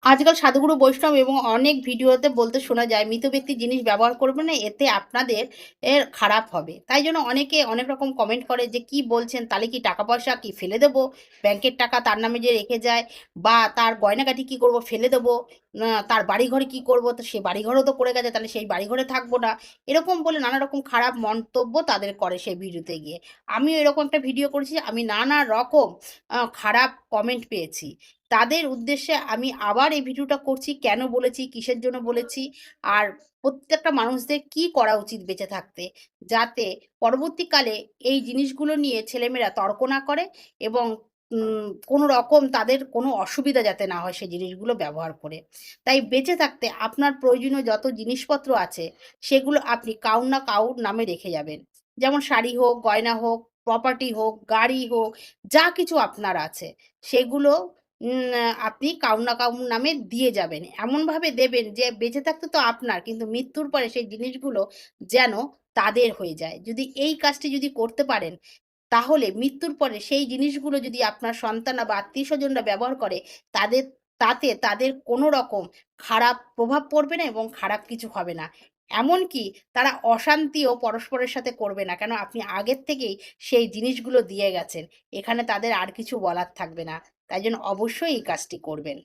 আজকাল সাধুগুরু বৈষ্ণব এবং অনেক ভিডিওতে বলতে শোনা যায়, মৃত ব্যক্তির জিনিস ব্যবহার করবেন না, এতে আপনাদের খারাপ হবে। তাই জন্য অনেকে অনেক রকম কমেন্ট করে যে, "কি বলছেন? তাহলে কি টাকা পয়সা কি ফেলে দেবো? ব্যাংকের টাকা তার নামে যে রেখে যায় বা তার গয়নাগাটি কি করব? ফেলে দেবো? না তার বাড়িঘরে কি করব? তো সে বাড়িঘরও তো করে গেছে, তাহলে সেই বাড়িঘরে থাকবো না।" এরকম বলে নানা রকম খারাপ মন্তব্য তাদের করে সেই ভিডিওতে গিয়ে। আমিও এরকম একটা ভিডিও করেছি, আমি নানা রকম খারাপ কমেন্ট পেয়েছি। তাদের উদ্দেশ্যে আমি আবার এই ভিডিওটা করছি। কেন বলেছি, কিসের জন্য বলেছি, আর প্রত্যেকটা মানুষদের কি করা উচিত বেঁচে থাকতে, যাতে পরবর্তীকালে এই জিনিসগুলো নিয়ে ছেলেমেয়েরা তর্ক না করে এবং কোনো রকম তাদের কোনো অসুবিধা যাতে না হয় সেই জিনিসগুলো ব্যবহার করে। তাই বেঁচে থাকতে আপনার প্রয়োজনীয় যত জিনিসপত্র আছে, সেগুলো আপনি কাউর না কাউর নামে রেখে যাবেন। যেমন শাড়ি হোক, গয়না হোক, প্রপার্টি হোক, গাড়ি হোক, যা কিছু আপনার আছে সেগুলো আপনি কারুর না কারুর নামে দিয়ে যাবেন। এমনভাবে দেবেন যে বেঁচে থাকতে তো আপনার, কিন্তু মৃত্যুর পরে সেই জিনিসগুলো যেন তাদের হয়ে যায়। যদি এই কাজটি যদি করতে পারেন, তাহলে মৃত্যুর পরে সেই জিনিসগুলো যদি আপনার সন্তানরা বা আত্মীয়স্বজনরা ব্যবহার করে, তাদের তাতে তাদের কোনো রকম খারাপ প্রভাব পড়বে না এবং খারাপ কিছু হবে না। এমনকি তারা অশান্তিও পরস্পরের সাথে করবে না। কেন আপনি আগের থেকেই সেই জিনিসগুলো দিয়ে গেছেন। এখানে তাদের আর কিছু বলার থাকবে না। তাই জন্য অবশ্যই এই কাজটি করবেন।